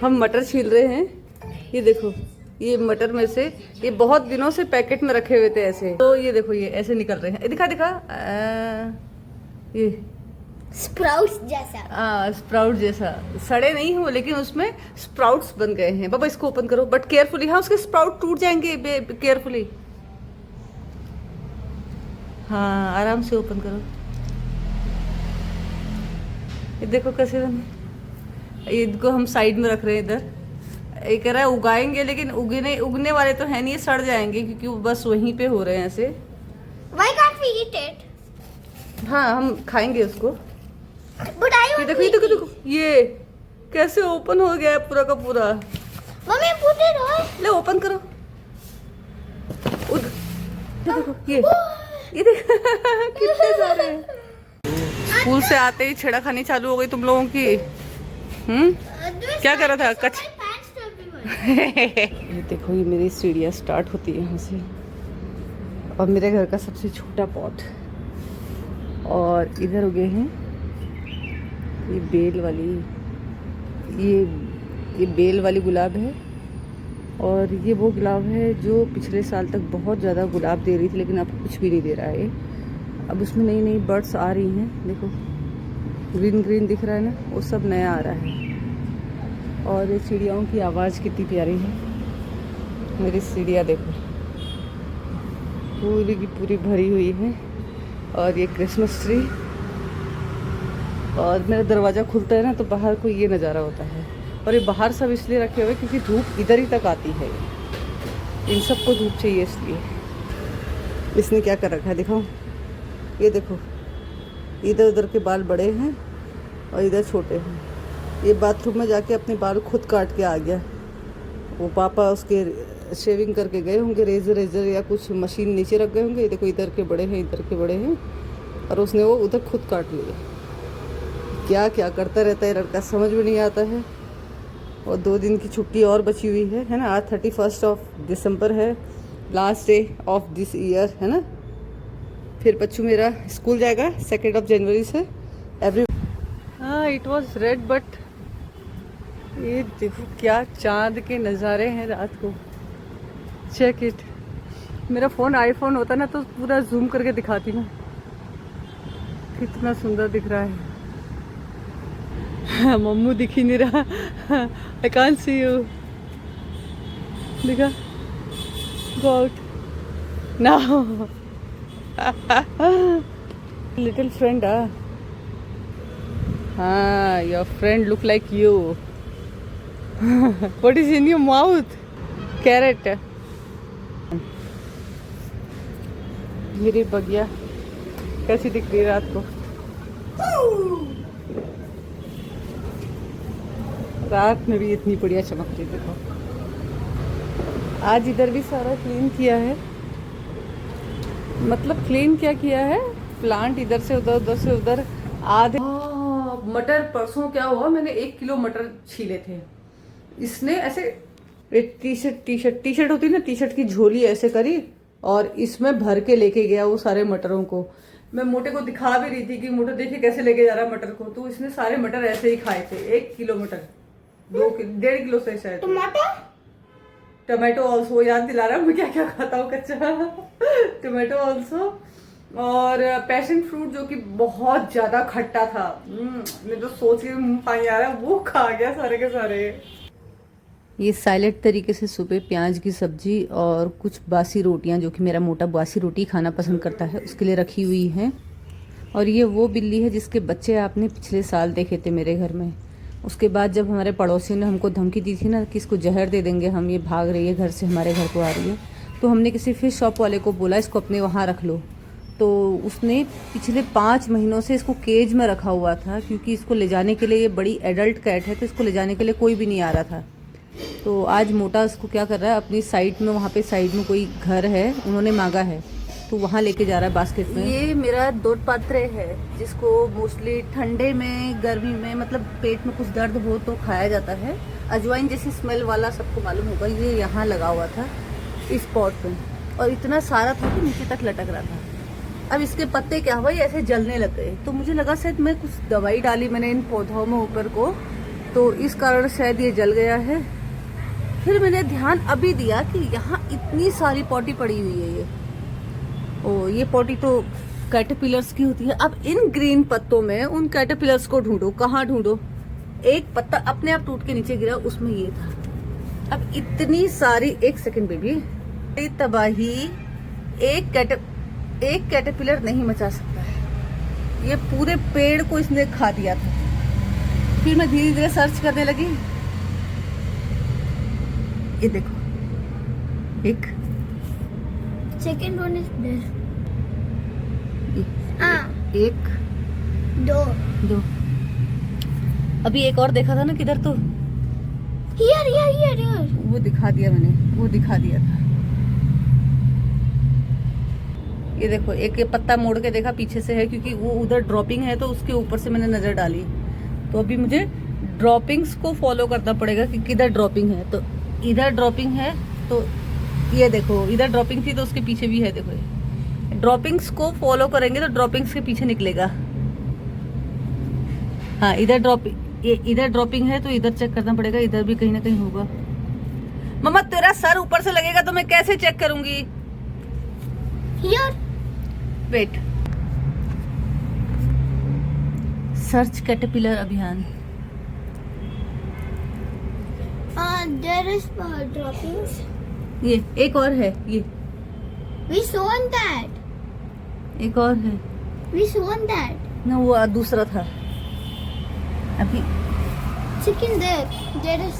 हम मटर छील रहे हैं। ये देखो, ये मटर में से ये बहुत दिनों से पैकेट में रखे हुए थे ऐसे, तो ये देखो ये ऐसे निकल रहे हैं। दिखा दिखा ये स्प्राउट्स जैसा। स्प्राउट जैसा। सड़े नहीं हो लेकिन उसमें स्प्राउट्स बन गए हैं। बाबा इसको ओपन करो बट केयरफुली। हाँ, उसके स्प्राउट टूट जाएंगे, केयरफुली। हाँ, आराम से ओपन करो। ये देखो कैसे इनको हम साइड में रख रहे हैं इधर। ये कह रहा है उगाएंगे, लेकिन उगने वाले तो है नहीं, ये सड़ जाएंगे क्योंकि वो बस वहीं पे हो रहे हैं ऐसे। Why can't we eat it? हाँ, हम खाएंगे उसको। But I ये want देखो, to ये देखो, eat it. देखो ये कैसे ओपन हो गया है पूरा का पूरा। Mommy, put it on. ले ओपन करो। ये देखो ये देखो कितने सारे हैं। स्कूल से आते ही छेड़ाखानी चालू हो गई तुम लोगों की। क्या कर रहा था? कच ये देखो, ये मेरी सीढ़ियाँ स्टार्ट होती है यहाँ से, और मेरे घर का सबसे छोटा पॉट। और इधर उगे हैं ये बेल वाली, ये बेल वाली गुलाब है। और ये वो गुलाब है जो पिछले साल तक बहुत ज़्यादा गुलाब दे रही थी, लेकिन अब कुछ भी नहीं दे रहा है। अब उसमें नई नई बर्ड्स आ रही हैं। देखो ग्रीन ग्रीन दिख रहा है ना, वो सब नया आ रहा है। और ये चिड़ियाओं की आवाज़ कितनी प्यारी है। मेरी सीढ़ियाँ देखो पूरी की पूरी भरी हुई है। और ये क्रिसमस ट्री, और मेरा दरवाज़ा खुलता है ना तो बाहर को ये नज़ारा होता है। और ये बाहर सब इसलिए रखे हुए क्योंकि धूप इधर ही तक आती है। इन सबको धूप चाहिए, इसलिए। इसने क्या कर रखा है दिखाओ, ये देखो, इधर उधर के बाल बड़े हैं और इधर छोटे हैं। ये बाथरूम में जाके अपने बाल खुद काट के आ गया। वो पापा उसके शेविंग करके गए होंगे, रेजर या कुछ मशीन नीचे रख गए होंगे। ये देखो, इधर के बड़े हैं, इधर के बड़े हैं, और उसने वो उधर खुद काट लिया। क्या क्या करता रहता है लड़का, समझ में नहीं आता है। और 2 दिन की छुट्टी और बची हुई है ना। आज 31 दिसंबर है, last day of this year, है ना। फिर बच्चू मेरा स्कूल जाएगा 2 जनवरी से। हाँ, इट वॉज रेड, बट ये देखो क्या चांद के नज़ारे हैं रात को। Check it. मेरा फ़ोन आईफोन होता ना तो पूरा जूम करके दिखाती ना, कितना सुंदर दिख रहा है। मम्मू दिख ही नहीं रहा। I can't see you. दिखा, go out now. Little friend, हाँ, your friend look like you. What is in your mouth? Carrot. मेरी बगिया कैसी दिख रही है रात को? रात में भी इतनी बढ़िया चमक रही। देखो आज इधर भी सारा क्लीन किया है। मतलब क्लीन क्या किया है, प्लांट इधर से उधर, उधर से उधर आधे। मटर परसों क्या हुआ, मैंने 1 किलो मटर छीले थे। इसने ऐसे टी शर्ट होती है ना, टी शर्ट की झोली ऐसे करी और इसमें भर के लेके गया वो सारे मटरों को। मैं मोटे को दिखा भी रही थी कि मोटे देखिए कैसे लेके जा रहा है मटर को, तो इसने सारे मटर ऐसे ही खाए थे। 1 किलो मटर, 1.5 किलो से शायद। टमाटो ऑल्सो, याद दिला रहा मैं क्या क्या खाता हूँ कच्चा। टमाटो ऑल्सो, और पैशन फ्रूट जो कि बहुत ज्यादा खट्टा था। मैं तो सोच के मुंह पानी आ रहा है, वो खा गया सारे के सारे। ये साइलेंट तरीके से सुबह प्याज की सब्जी और कुछ बासी रोटियां, जो कि मेरा मोटा बासी रोटी खाना पसंद करता है, उसके लिए रखी हुई हैं। और ये वो बिल्ली है जिसके बच्चे आपने पिछले साल देखे थे मेरे घर में। उसके बाद जब हमारे पड़ोसियों ने हमको धमकी दी थी ना कि इसको जहर दे देंगे हम, ये भाग रही है घर से, हमारे घर को आ रही है, तो हमने किसी फिश शॉप वाले को बोला इसको अपने वहाँ रख लो। तो उसने पिछले 5 महीनों से इसको केज में रखा हुआ था, क्योंकि इसको ले जाने के लिए, ये बड़ी एडल्ट कैट है, तो इसको ले जाने के लिए कोई भी नहीं आ रहा था। तो आज मोटा इसको क्या कर रहा है, अपनी साइड में, वहाँ पे साइड में कोई घर है, उन्होंने मांगा है तो वहाँ लेके जा रहा है बास्केट में। ये मेरा दोट पात्रे है, जिसको मोस्टली ठंडे में, गर्मी में, मतलब पेट में कुछ दर्द हो तो खाया जाता है। अजवाइन जैसी स्मेल वाला, सबको मालूम होगा। ये यहाँ लगा हुआ था इस पॉट में, और इतना सारा था कि नीचे तक लटक रहा था। अब इसके पत्ते क्या हुआ, ये ऐसे जलने लग गए, तो मुझे लगा शायद मैं कुछ दवाई डाली मैंने इन पौधों में ऊपर को, तो इस कारण शायद ये जल गया है। फिर मैंने ध्यान अभी दिया कि यहाँ इतनी सारी पॉटी पड़ी हुई है ये पॉटी तो कैटरपिलर्स की होती है। अब इन ग्रीन पत्तों में उन कैटरपिलर्स को ढूंढो, कहाँ ढूंढो? एक पत्ता अपने आप टूट के नीचे गिरा, उसमें ये था। अब इतनी सारी, एक सेकंड बेबी, तबाही एक कैटरपिलर नहीं मचा सकता है। ये पूरे पेड़ को इसने खा दिया था। फिर मैं धीरे धीरे सर्च करने लगी। ये देखो, सेकंड वन इज देयर। एक दो। अभी एक और देखा था ना, किधर? तो हियर वो दिखा दिया मैंने, वो दिखा दिया था। ये देखो, एक ये पत्ता मोड़ के देखा, पीछे से है, क्योंकि वो उधर ड्रॉपिंग है तो उसके ऊपर से मैंने नजर डाली। तो अभी मुझे ड्रॉपिंग्स को फॉलो करना पड़ेगा कि किधर ड्रॉपिंग है। तो इधर ड्रॉपिंग है, तो ये देखो इधर ड्रॉपिंग थी तो उसके पीछे भी है। देखो, ये ड्रॉपिंग्स को फॉलो करेंगे तो ड्रॉपिंग्स के पीछे निकलेगा। हाँ, इधर ड्रॉपिंग है तो इधर चेक करना पड़ेगा, इधर भी कहीं ना कहीं होगा। मम्मा, तेरा सर ऊपर से लगेगा तो मैं कैसे चेक करूंगी? हियर वेट, सर्च कैटरपिलर अभियान। There is droppings. ये एक और है, ये वी सोन दैट। एक और है वी सोन दैट। ना, वो दूसरा था। अभी चिकन देयर इज।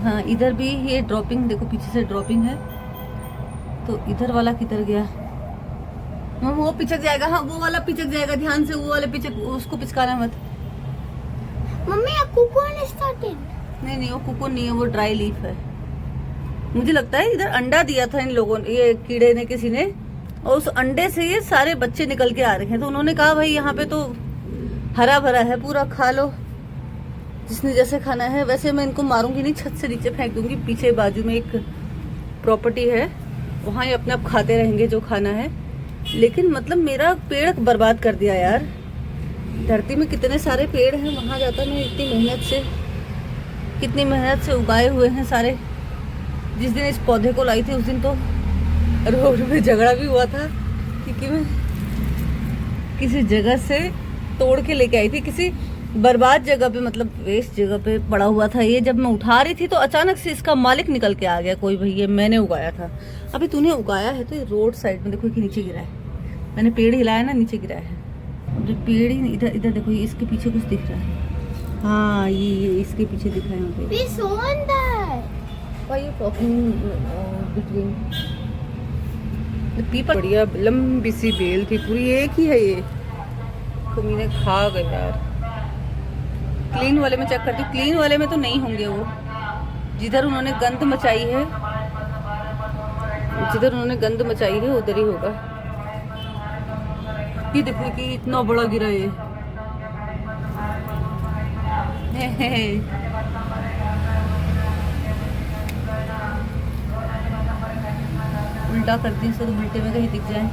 हाँ, इधर भी ये ड्रॉपिंग, देखो पीछे से ड्रॉपिंग है। तो इधर वाला किधर गया? वो पिचक जाएगा। हाँ, वो वाला पिचक जाएगा, ध्यान से। वो वाले पिचक, उसको पिचकाना मत। Mummy, a cocoon is starting। नहीं, वो कुकुन नहीं है, वो ड्राई लीफ है। मुझे लगता है इधर अंडा दिया था इन लोगों ने, ये कीड़े ने, किसी ने, और उस अंडे से ये सारे बच्चे निकल के आ रहे हैं। तो उन्होंने कहा भाई यहाँ पे तो हरा भरा है, पूरा खा लो, जिसने जैसे खाना है वैसे। मैं इनको मारूंगी नहीं, छत से नीचे फेंक दूंगी। पीछे बाजू में एक प्रॉपर्टी है, वहाँ ये अपने आप खाते रहेंगे जो खाना है। लेकिन मतलब मेरा पेड़ बर्बाद कर दिया यार। धरती में कितने सारे पेड़ हैं, वहाँ जाता मैं कितनी मेहनत से उगाए हुए हैं सारे। जिस दिन इस पौधे को लाई थी उस दिन तो रोड में झगड़ा भी हुआ था, क्योंकि मैं किसी जगह से तोड़ के लेके आई थी, किसी बर्बाद जगह पे, मतलब वेस्ट जगह पे पड़ा हुआ था ये। जब मैं उठा रही थी तो अचानक से इसका मालिक निकल के आ गया कोई, भाई ये मैंने उगाया था। अभी तूने उगाया है तो ये रोड साइड में देखो कि नीचे गिरा है। मैंने पेड़ हिलाया ना, नीचे गिरा है। अब जो पेड़ ही इधर देखो, ये इसके पीछे कुछ दिख रहा है। हाँ, ये इसके पीछे दिख रहा है मुझे। We saw that. Why are you talking between the people? बढ़िया लंबी सी बेल थी, पूरी एक ही है ये। कमीने खा गए यार। क्लीन वाले में चेक करती हूँ, क्लीन वाले में तो नहीं होंगे वो। जिधर उन्होंने गंद मचाई है, उधर ही होगा। ये देखो कि इतना बड़ा गिरा ये। उल्टा करती हूँ तो उल्टे में कहीं दिख जाए।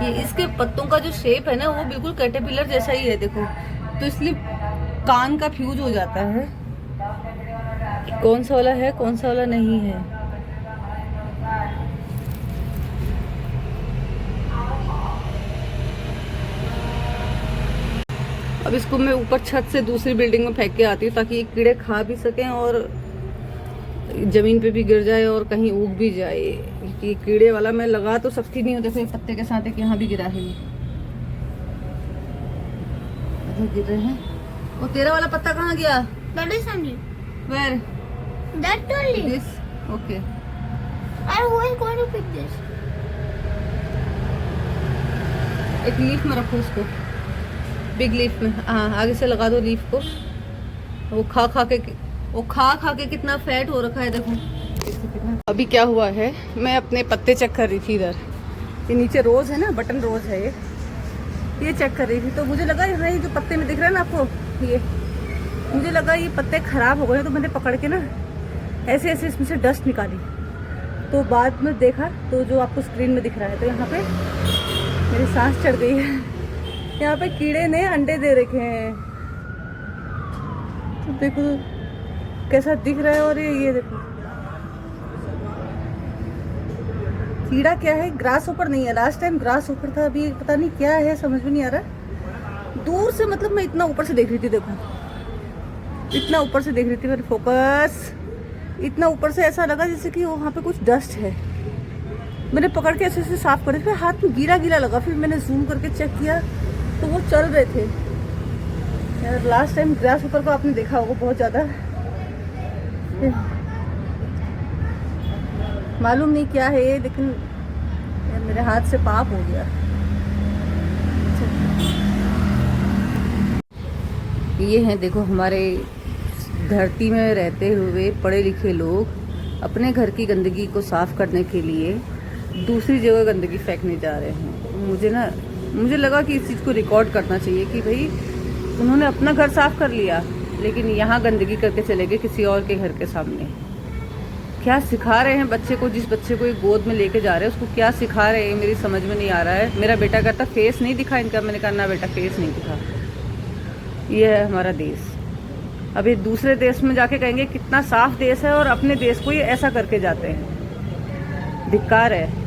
ये इसके पत्तों का जो शेप है ना, वो बिल्कुल कैटरपिलर जैसा ही है देखो। तो इसलिए कान का फ्यूज हो जाता है, कौन सा वाला है कौन सा वाला नहीं है। अब इसको मैं ऊपर छत से दूसरी बिल्डिंग में फेंक के आती हूँ, ताकि ये कीड़े खा भी सकें और जमीन पे भी गिर जाए और कहीं उग भी जाए। ये कीड़े वाला मैं लगा तो सकती नहीं हूँ। देखो पत्ते के साथ एक यहाँ भी गिरा है, ये गिर रहे हैं। और तेरा वाला पत्ता कहाँ गया? That is only. Where? That only. This? Okay. And who is going to pick this? एक लीफ में रखो उसको, बिग लीफ में। हाँ, आगे से लगा दो लीफ को। वो खा खा के कितना फैट हो रखा है देखो। अभी क्या हुआ है, मैं अपने पत्ते चेक कर रही थी। इधर ये नीचे रोज है ना, बटन रोज है ये चेक कर रही थी। तो मुझे लगा ये जो पत्ते में दिख रहा है ना आपको, ये मुझे लगा ये पत्ते खराब हो गए। तो मैंने पकड़ के ना ऐसे ऐसे इसमें से डस्ट निकाली। तो बाद में देखा तो जो आपको स्क्रीन में दिख रहा है, तो यहाँ पे मेरी सांस चढ़ गई है। यहाँ पे कीड़े ने अंडे दे रखे हैं, तो देखो कैसा दिख रहा है। और ये देखो कीड़ा क्या है, ग्रास ऊपर नहीं है। लास्ट टाइम ग्रास ऊपर था, अभी पता नहीं क्या है, समझ में नहीं आ रहा। दूर से मतलब मैं इतना ऊपर से देख रही थी, देखो इतना ऊपर से देख रही थी, मेरे फोकस इतना ऊपर से ऐसा लगा जैसे कि वहाँ पे कुछ डस्ट है। मैंने पकड़ के ऐसे ऐसे साफ करे, फिर हाथ में गीला गीला लगा, फिर मैंने जूम करके चेक किया तो वो चल रहे थे। यार लास्ट टाइम ग्रास ऊपर को आपने देखा होगा बहुत ज़्यादा, मालूम नहीं क्या है ये, लेकिन यार मेरे हाथ से पाप हो गया। ये हैं देखो हमारे धरती में रहते हुए पढ़े लिखे लोग अपने घर की गंदगी को साफ करने के लिए दूसरी जगह गंदगी फेंकने जा रहे हैं। मुझे लगा कि इस चीज़ को रिकॉर्ड करना चाहिए कि भाई उन्होंने अपना घर साफ कर लिया, लेकिन यहाँ गंदगी करके चले गए किसी और के घर के सामने। क्या सिखा रहे हैं बच्चे को, जिस बच्चे को ये गोद में लेके जा रहे हैं उसको क्या सिखा रहे हैं, मेरी समझ में नहीं आ रहा है। मेरा बेटा कहता फेस नहीं दिखा इनका, मैंने कहा ना बेटा फेस नहीं दिखा। ये है हमारा देश। अब ये दूसरे देश में जाके कहेंगे कितना साफ देश है, और अपने देश को ये ऐसा करके जाते हैं। धिक्कार है।